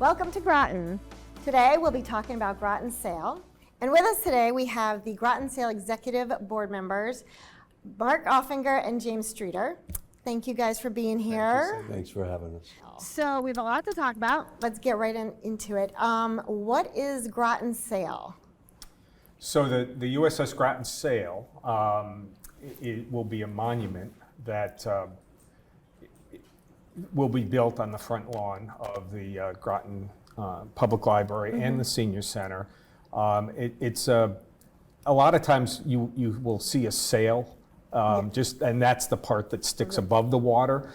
Welcome to Groton. Today we'll be talking about Groton Sale. And with us today we have the Groton Sale Executive Board members, Mark Offinger and James Streeter. Thank you guys for being here. Thanks for having us. So we have a lot to talk about. Let's get right into it. What is Groton Sale? So the USS Groton Sail it will be a monument that will be built on the front lawn of the Groton Public Library and the Senior Center. It's a lot of times you will see a sail, and that's the part that sticks above the water.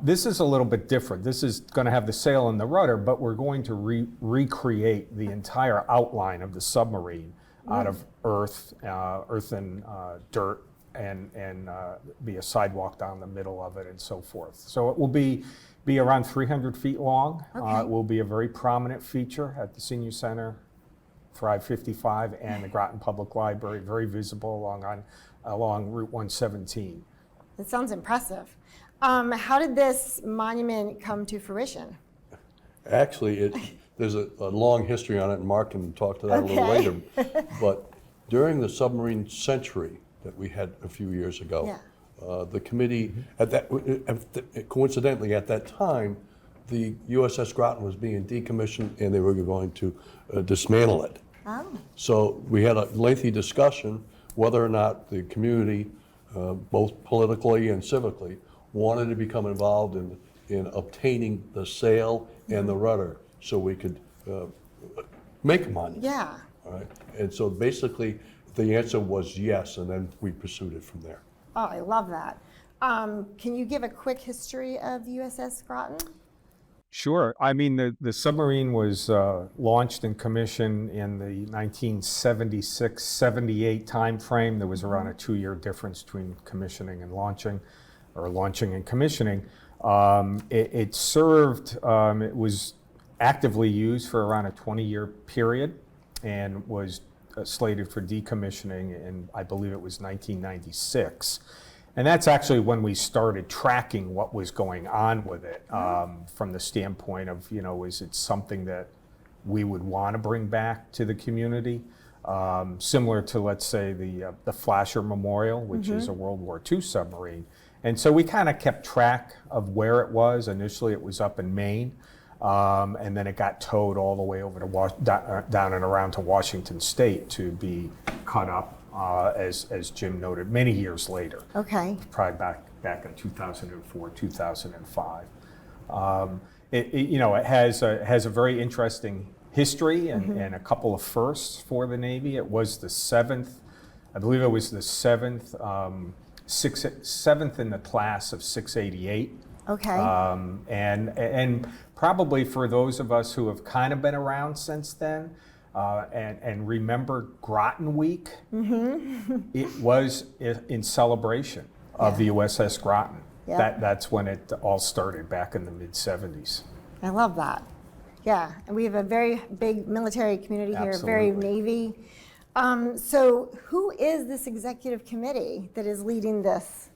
This is a little bit different. This is going to have the sail and the rudder, but we're going to recreate the entire outline of the submarine out of earth and dirt, and be a sidewalk down the middle of it and so forth. So it will be around 300 feet long. Okay. It will be a very prominent feature at the Senior Center, Thrive 55, and the Groton Public Library, very visible along Route 117. That sounds impressive. How did this monument come to fruition? Actually, there's a long history on it, and Mark can talk to that a little later. But during the submarine century that we had a few years ago, the committee, coincidentally at that time, the USS Groton was being decommissioned and they were going to dismantle it. Oh. So we had a lengthy discussion whether or not the community, both politically and civically, wanted to become involved in obtaining the sail and the rudder so we could make a monument. Yeah. All right. And so basically the answer was yes, and then we pursued it from there. Oh, I love that. Can you give a quick history of USS Groton? Sure. I mean, the submarine was launched and commissioned in the 1976-78 timeframe. There was around a 2-year difference between commissioning and launching, or launching and commissioning. It served, it was actively used for around a 20-year period and was slated for decommissioning in, I believe it was 1996. And that's actually when we started tracking what was going on with it, from the standpoint of, is it something that we would want to bring back to the community? Similar to, let's say, the Flasher Memorial, which is a World War II submarine. And so we kind of kept track of where it was. Initially, it was up in Maine, and then it got towed all the way over to down and around to Washington State to be cut up, as Jim noted, many years later. Okay. Probably back in 2004, 2005. It has a very interesting history and a couple of firsts for the Navy. It was the seventh, I believe it was the seventh in the class of 688. Okay. And probably for those of us who have kind of been around since then, and remember Groton Week, it was in celebration of the USS Groton. Yeah. That's when it all started back in the mid-70s. I love that. Yeah, and we have a very big military community here, very Navy. So who is this executive committee that is leading this?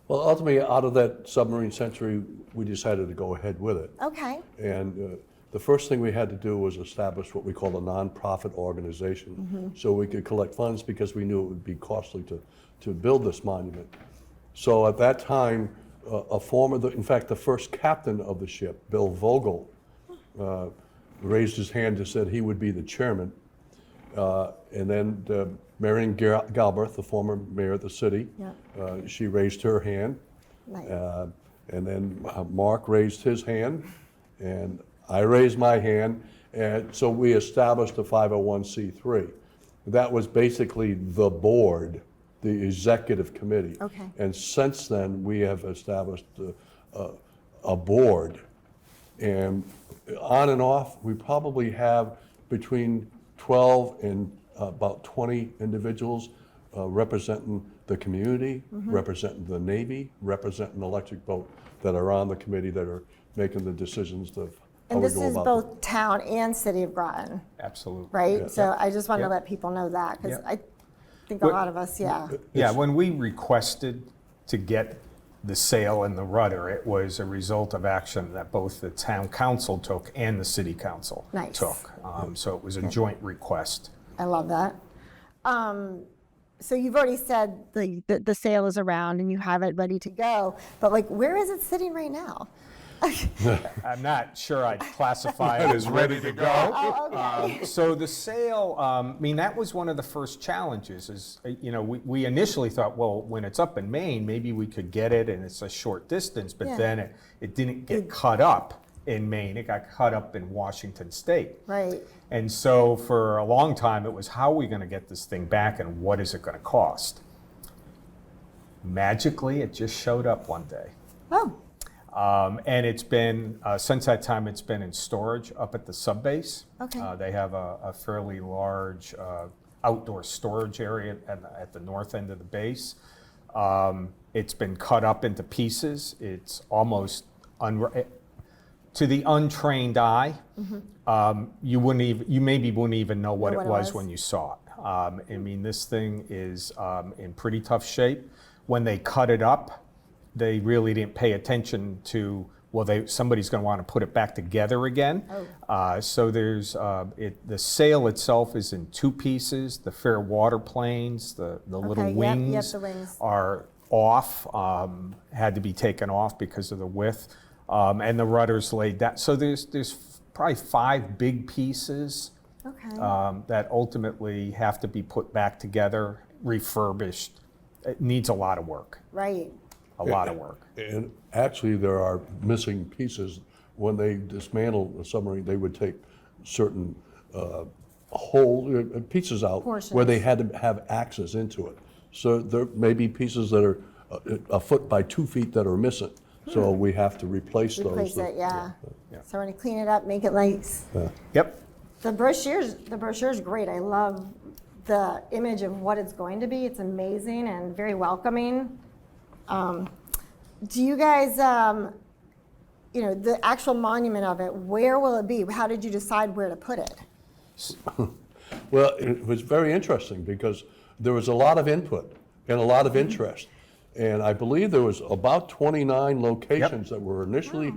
Well, ultimately, out of that submarine century, we decided to go ahead with it. Okay. And the first thing we had to do was establish what we call a nonprofit organization, so we could collect funds, because we knew it would be costly to build this monument. So at that time, in fact, the first captain of the ship, Bill Vogel, raised his hand and said he would be the chairman. And then Marion Galbraith, the former mayor of the city, she raised her hand. Nice. And then Mark raised his hand, and I raised my hand, and so we established a 501c3. That was basically the board, the executive committee. Okay. And since then, we have established a board, and on and off, we probably have between 12 and about 20 individuals representing the community, representing the Navy, representing Electric Boat, that are on the committee that are making the decisions of how And we this go is about both town and city of Groton, Absolutely. right? Yeah. So I just want to Yep. let people know that, because Yep. I think a lot of us, Yeah, when we requested to get the sail and the rudder. It was a result of action that both the town council took and the city council Nice. took. So it was a joint request. I love that. So you've already said the sail is around and you have it ready to go, but like, where is it sitting right now? I'm not sure I'd classify it as ready to go. Oh, okay. So the sail, I mean, that was one of the first challenges is, you know, we initially thought, well, when it's up in Maine, maybe we could get it and it's a short distance, but Yeah. then it didn't get cut up in Maine, it got cut up in Washington State. Right. And so for a long time, it was how are we gonna get this thing back and what is it gonna cost? Magically, it just showed up one day. Oh, And it's been, since that time, it's been in storage up at the subbase. Okay. They have a fairly large outdoor storage area at the north end of the base. It's been cut up into pieces. It's almost, to the untrained eye, you maybe wouldn't even know what it was when you saw it. I mean, this thing is in pretty tough shape. When they cut it up, they really didn't pay attention to, well, somebody's going to want to put it back together again. So there's, the sail itself is in two pieces. The fair water planes, the little yep, wings, the wings. are off, had to be taken off because of the width, and the rudder's laid down. So there's probably 5 big pieces okay. that ultimately have to be put back together, refurbished. It needs a lot of work. Right. A lot of work. And actually, there are missing pieces. When they dismantle a submarine, they would take certain whole pieces out Portions. where they had to have access into it. So there may be pieces that are a foot by 2 feet that are missing. So we have to replace those. Replace it, yeah. Yeah. So we're gonna clean it up, make it nice. Yep. The brochure's great. I love the image of what it's going to be. It's amazing and very welcoming. Do you guys, you know, the actual monument of it, where will it be? How did you decide where to put it? Well, it was very interesting because there was a lot of input and a lot of interest. And I believe there was about 29 locations that were initially,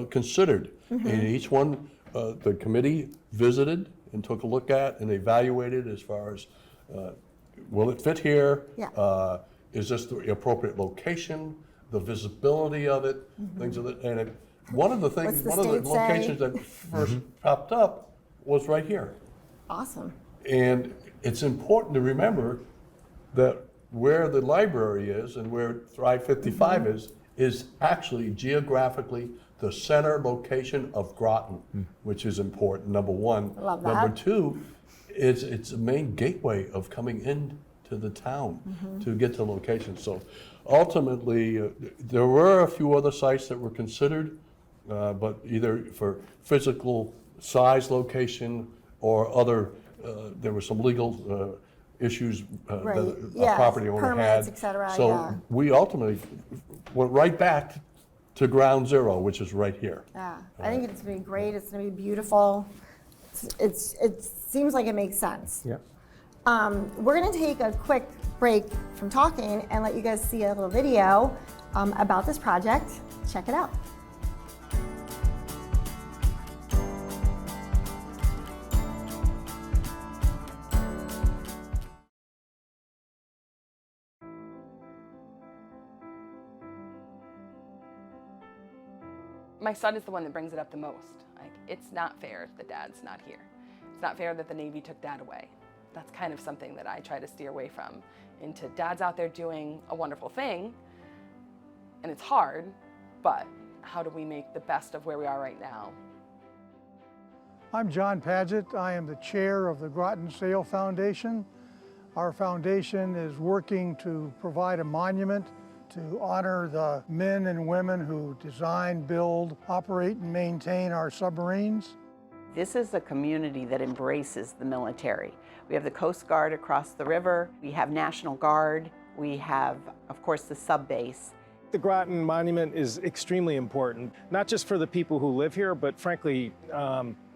considered. And each one, the committee visited and took a look at and evaluated as far as, will it fit here? Yeah. Is this the appropriate location? The visibility of it, things of that. And one of the things, What's the one of the state say? locations that first popped up was right here. Awesome. And it's important to remember that where the library is and where Thrive 55 is actually geographically the center location of Groton, which is important, number one. Love that. Number two, it's a main gateway of coming into the town to get to locations. So ultimately, there were a few other sites that were considered, but either for physical size location or other, there were some legal issues Right. that a Yes, property owner permits, had. et cetera, So yeah. we ultimately went right back to ground zero, which is right here. Yeah, I think it's gonna be great. It's gonna be beautiful. It seems like it makes sense. Yep. We're gonna take a quick break from talking and let you guys see a little video about this project. Check it out. My son is the one that brings it up the most. Like, it's not fair that Dad's not here. It's not fair that the Navy took Dad away. That's kind of something that I try to steer away from. Into Dad's out there doing a wonderful thing, and it's hard, but how do we make the best of where we are right now? I'm John Padgett. I am the chair of the Groton Sail Foundation. Our foundation is working to provide a monument to honor the men and women who design, build, operate, and maintain our submarines. This is a community that embraces the military. We have the Coast Guard across the river, we have National Guard, we have, of course, the sub base. The Groton Monument is extremely important, not just for the people who live here, but frankly,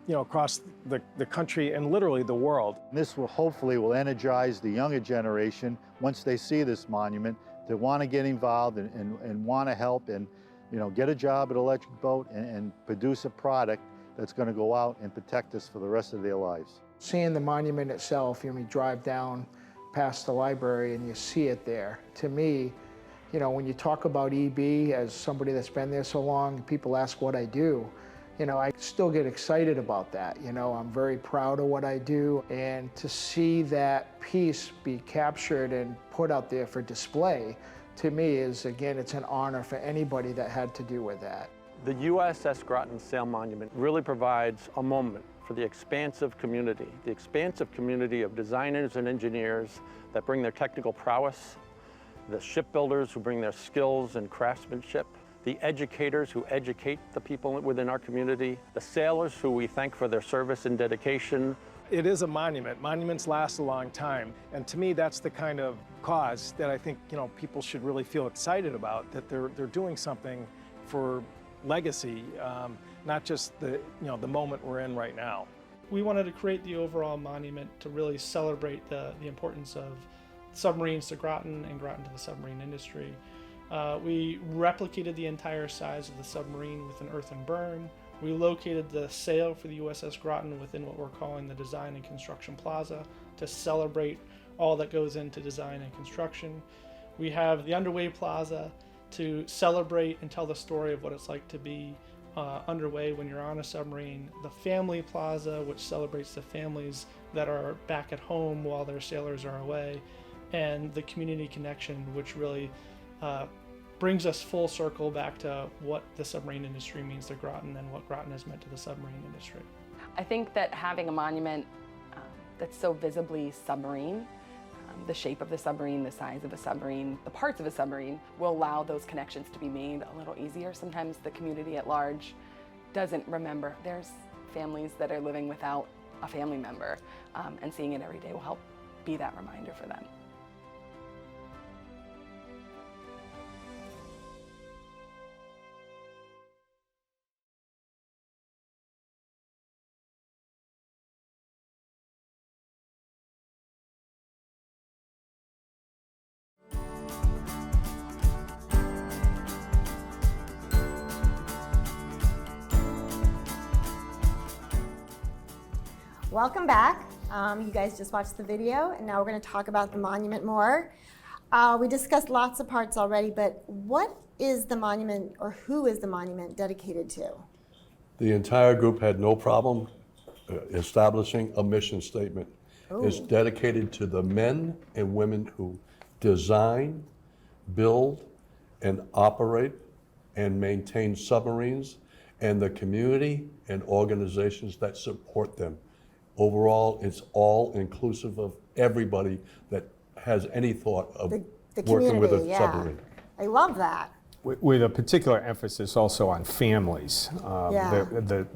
across the country and literally the world. This will hopefully energize the younger generation once they see this monument, to want to get involved and want to help and, you know, get a job at Electric Boat and produce a product that's going to go out and protect us for the rest of their lives. Seeing the monument itself, you know, you drive down past the library and you see it there. To me, you know, when you talk about EB, as somebody that's been there so long, people ask what I do. You know, I still get excited about that. You know, I'm very proud of what I do, and to see that piece be captured and put out there for display, to me is, again, it's an honor for anybody that had to do with that. The USS Groton Sail Monument really provides a moment for the expansive community of designers and engineers that bring their technical prowess, the shipbuilders who bring their skills and craftsmanship, the educators who educate the people within our community, the sailors who we thank for their service and dedication. It is a monument. Monuments last a long time. And to me, that's the kind of cause that I think, you know, people should really feel excited about, that they're doing something for legacy, not just the, you know, the moment we're in right now. We wanted to create the overall monument to really celebrate the importance of submarines to Groton and Groton to the submarine industry. We replicated the entire size of the submarine with an earthen berm. We located the sail for the USS Groton within what we're calling the Design and Construction Plaza to celebrate all that goes into design and construction. We have the Underway Plaza to celebrate and tell the story of what it's like to be underway when you're on a submarine. The Family Plaza, which celebrates the families that are back at home while their sailors are away. And the Community Connection, which really brings us full circle back to what the submarine industry means to Groton and what Groton has meant to the submarine industry. I think that having a monument that's so visibly submarine, the shape of the submarine, the size of a submarine, the parts of a submarine, will allow those connections to be made a little easier. Sometimes the community at large doesn't remember. There's families that are living without a family member, and seeing it every day will help be that reminder for them. Welcome back. You guys just watched the video, and now we're going to talk about the monument more. We discussed lots of parts already, but what is the monument, or who is the monument dedicated to? The entire group had no problem establishing a mission statement. It's dedicated to the men and women who design, build, and operate and maintain submarines, and the community and organizations that support them. Overall, it's all inclusive of everybody that has any thought of The working with a community, yeah. submarine. I love that. With a particular emphasis also on families. Yeah. There's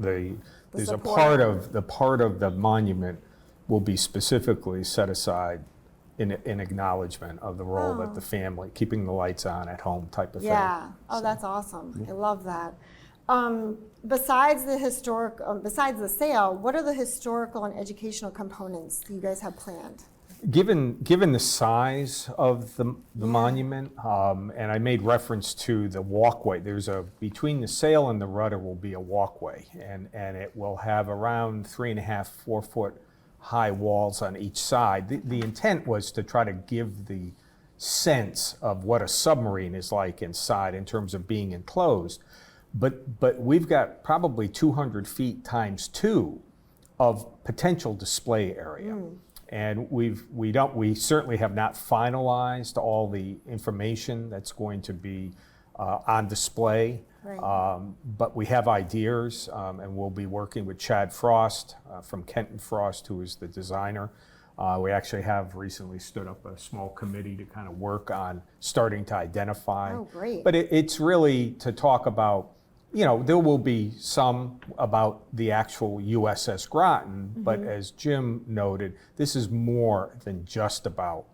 a support. part of the monument will be specifically set aside in acknowledgement of the role that the family, keeping the lights on at home type of thing. Yeah. Oh, that's awesome. I love that. Besides the sail, what are the historical and educational components that you guys have planned? Given the size of the monument, and I made reference to the walkway, between the sail and the rudder will be a walkway, and it will have around 3.5, 4 foot high walls on each side. The intent was to try to give the sense of what a submarine is like inside in terms of being enclosed. But we've got probably 200 feet times 2 of potential display area. And we certainly have not finalized all the information that's going to be on display. Right. But we have ideas, and we'll be working with Chad Frost from Kenton Frost, who is the designer. We actually have recently stood up a small committee to kind of work on starting to identify. Oh, great. But it's really to talk about, there will be some about the actual USS Groton, but as Jim noted, this is more than just about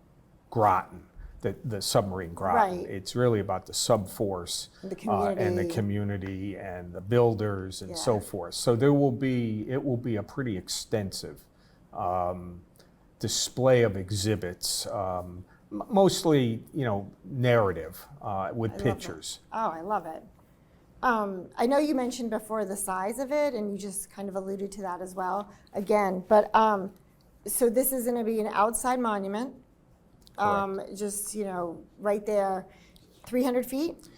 Groton, the submarine Groton. Right. It's really about the subforce The community. and the community and the builders and so forth. So it will be a pretty extensive display of exhibits mostly, narrative with that. pictures. Oh, I love it. I know you mentioned before the size of it, and you just kind of alluded to that as well again. But so this is going to be an outside monument, just right there, 300 feet.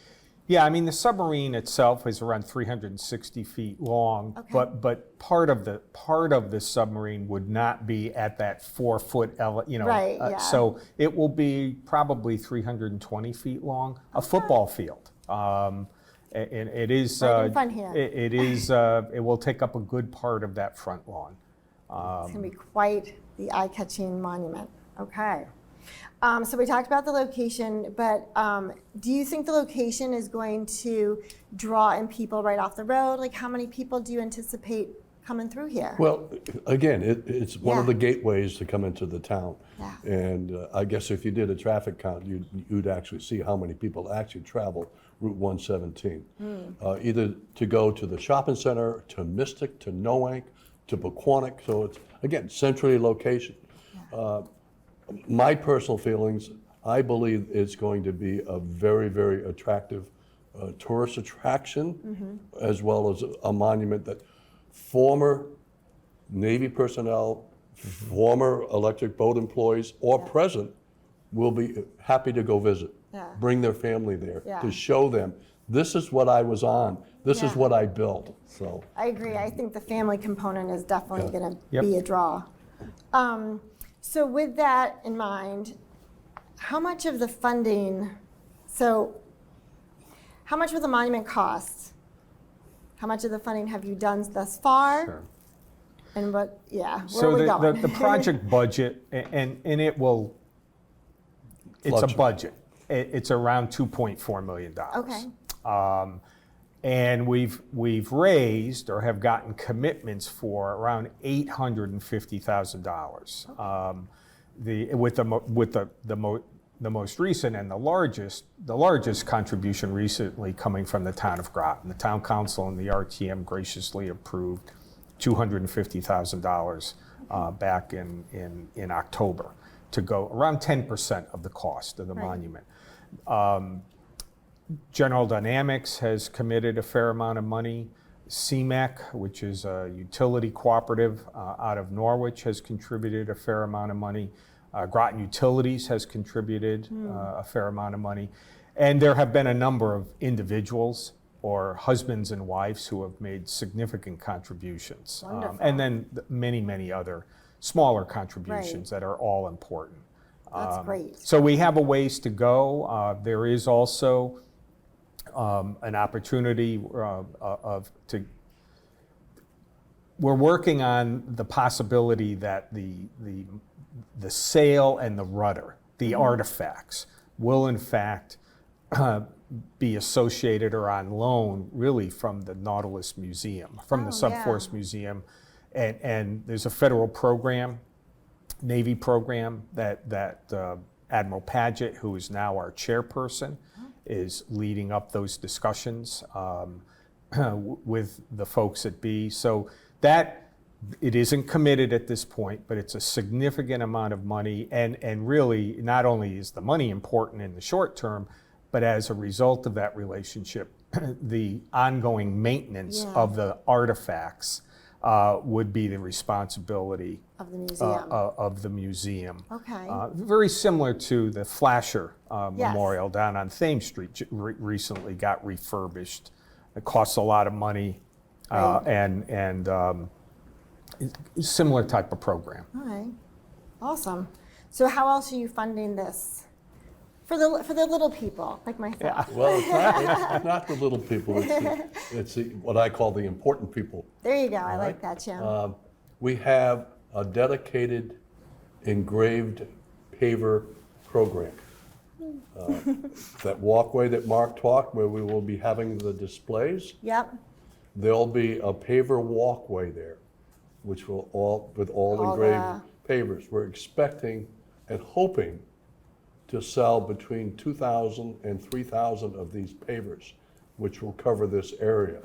Yeah, I mean, the submarine itself is around 360 feet long, Okay. but part of the submarine would not be at that 4 foot, Right, yeah. so it will be probably 320 feet long, a football field. And it is, Right in front here. it will take up a good part of that front lawn. It's going to be quite the eye-catching monument. Okay. So we talked about the location, but do you think the location is going to draw in people right off the road? Like, how many people do you anticipate coming through here? Well, again, it's one of Yeah. the gateways to come into the town. Yeah. And I guess if you did a traffic count, you'd actually see how many people actually travel Route 117. Either to go to the shopping center, to Mystic, to Noank, to Pequannock. So it's, again, centrally location. My personal feelings, I believe it's going to be a very, very attractive tourist attraction, as well as a monument that former Navy personnel, former electric boat employees, or present will be happy to go visit. Yeah. Bring their family there Yeah. to show them, this is what I was on, this is Yeah. what I built, so. I agree. I think the family component is definitely Yeah. going to Yep. be a draw. So with that in mind, how much of the funding, how much will the monument cost? How much of the funding have you done thus far? Sure. And where So are we going? the project budget, and it will, it's a Fluctuate. budget. It's around $2.4 million. Okay. And we've raised or have gotten commitments for around $850,000. The most recent and the largest contribution recently coming from the town of Groton. The town council and the RTM graciously approved $250,000 back in October to go around 10% of the cost of the Right. monument. General Dynamics has committed a fair amount of money. CMEC, which is a utility cooperative out of Norwich, has contributed a fair amount of money. Groton Utilities has contributed a fair amount of money. And there have been a number of individuals or husbands and wives who have made significant contributions. Wonderful. And then many, many other smaller contributions that are all important. That's great. So we have a ways to go. There is also an opportunity we're working on the possibility that the sail and the rudder, the artifacts, will in fact be associated or on loan really from the Nautilus Museum, from the Subforce Museum. And there's a federal program, Navy program, that Admiral Paget, who is now our chairperson, is leading up those discussions with the folks at B. So that, it isn't committed at this point, but it's a significant amount of money. And really, not only is the money important in the short term, but as a result of that relationship, the ongoing maintenance of the artifacts would be the responsibility Of the museum. of the museum. Okay. Very similar to the Flasher Memorial down on Thames Street, recently got refurbished. It costs a lot of money, and similar type of program. All right. Awesome. So how else are you funding this? For the little people, like myself. Well, it's not the little people, it's what I call the important people. There you go. I All like right. that, Jim. We have a dedicated engraved paver program. That walkway that Mark talked, where we will be having the displays, Yep. there'll be a paver walkway there, which will all engraved pavers. We're expecting and hoping to sell between 2,000 and 3,000 of these pavers, which will cover this area.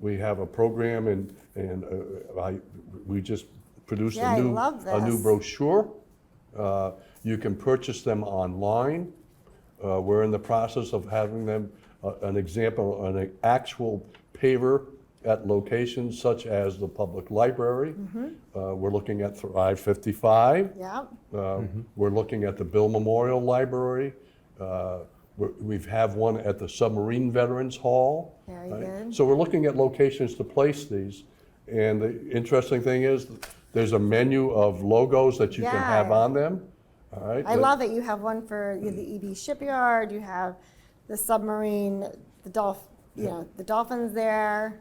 We have a program, and we just produced Yeah, I a love new this. brochure You can purchase them online. We're in the process of having them, an example, an actual paver at locations such as the public library. We're looking at Thrive 55. Yeah. We're looking at the Bill Memorial Library. We have one at the Submarine Veterans Hall. Very good. So we're looking at locations to place these. And the interesting thing is, there's a menu of logos that you can have Yeah. on them. All right. I love it. You have one for the EB shipyard. You have the submarine, the dolphins there,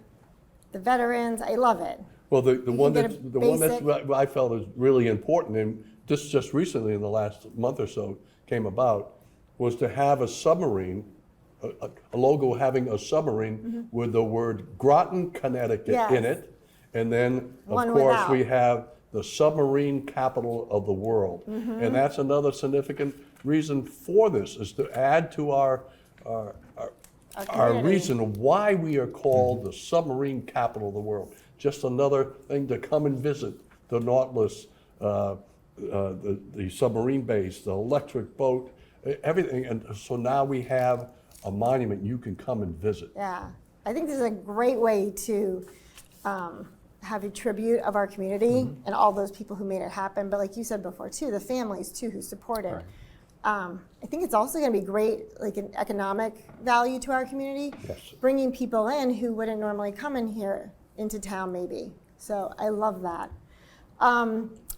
the veterans. I love it. Well, the one get a that I felt is really important, and this just recently in the last month or so came about, was to have a submarine, a logo having a submarine with the word Groton, Connecticut in Yes. it. And then, of One course, without. we have the submarine capital of the world. And that's another significant reason for this, is to add to our community. reason why we are called the submarine capital of the world. Just another thing to come and visit, the Nautilus, the submarine base, the electric boat, everything. And so now we have a monument you can come and visit. Yeah. I think this is a great way to have a tribute of our community and all those people who made it happen. But like you said before too, the families too who supported. I think it's also going to be great, like an economic value to our community, Yes. bringing people in who wouldn't normally come in here into town maybe. So I love that.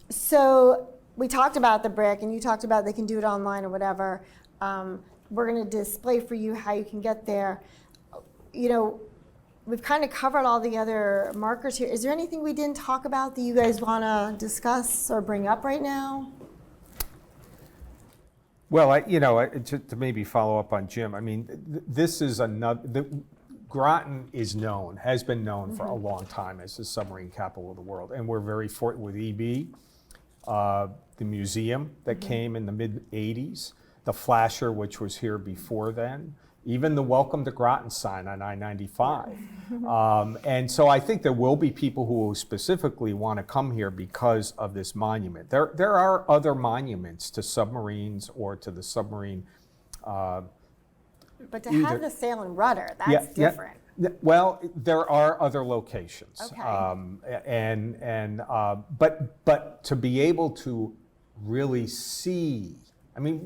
So we talked about the brick, and you talked about they can do it online or whatever. We're going to display for you how you can get there. You know, we've kind of covered all the other markers here. Is there anything we didn't talk about that you guys want to discuss or bring up right now? Well, to maybe follow up on Jim, I mean, this is another, Groton is known, has been known for a long time as the submarine capital of the world. And we're very fortunate with EB, the museum that came in the mid-'80s, the flasher, which was here before then, even the Welcome to Groton sign on I-95. And so I think there will be people who will specifically want to come here because of this monument. There are other monuments to submarines or to the submarine. But to have the sail and rudder, that's different. Well, there are other locations. Okay. But to be able to really see, I mean,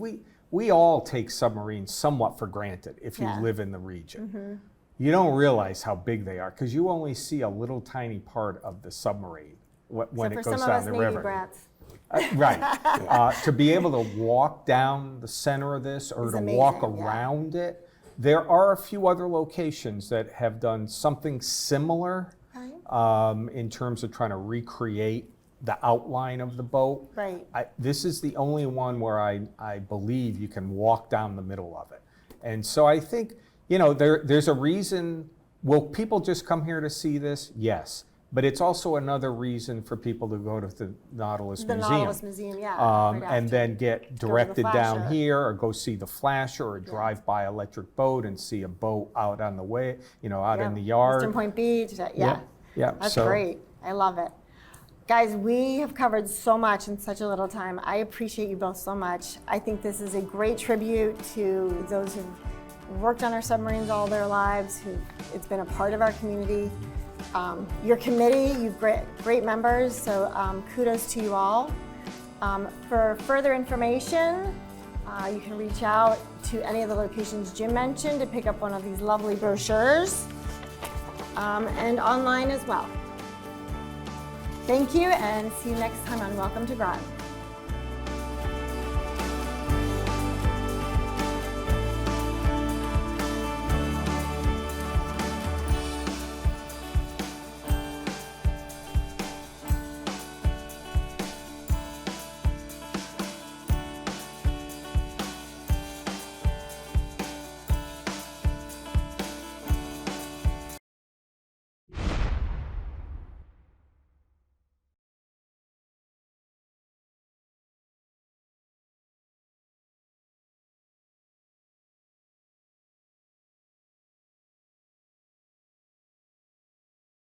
we all take submarines somewhat for granted if you live in the region. You don't realize how big they are because you only see a little tiny part of the submarine when it goes down the river. Brats. Right. To be able to walk down the center of this or It's to walk amazing, around it, there are a few other locations that have done something similar in terms of trying to recreate the outline of the boat. Right. This is the only one where I believe you can walk down the middle of it. And so I think, there's a reason. Will people just come here to see this? Yes. But it's also another reason for people to go to the Nautilus Museum. The Nautilus Museum, yeah. right And after. then get to the directed down flasher. here or go see the flasher or drive by electric boat and see a boat out on the way, out in the yard. Eastern Point Beach, yeah. Yeah. That's so, great. I love it. Guys, we have covered so much in such a little time. I appreciate you both so much. I think this is a great tribute to those who've worked on our submarines all their lives, it's been a part of our community. Your committee, you've great members, so kudos to you all. For further information, you can reach out to any of the locations Jim mentioned to pick up one of these lovely brochures, and online as well. Thank you, and see you next time on Welcome to Groton.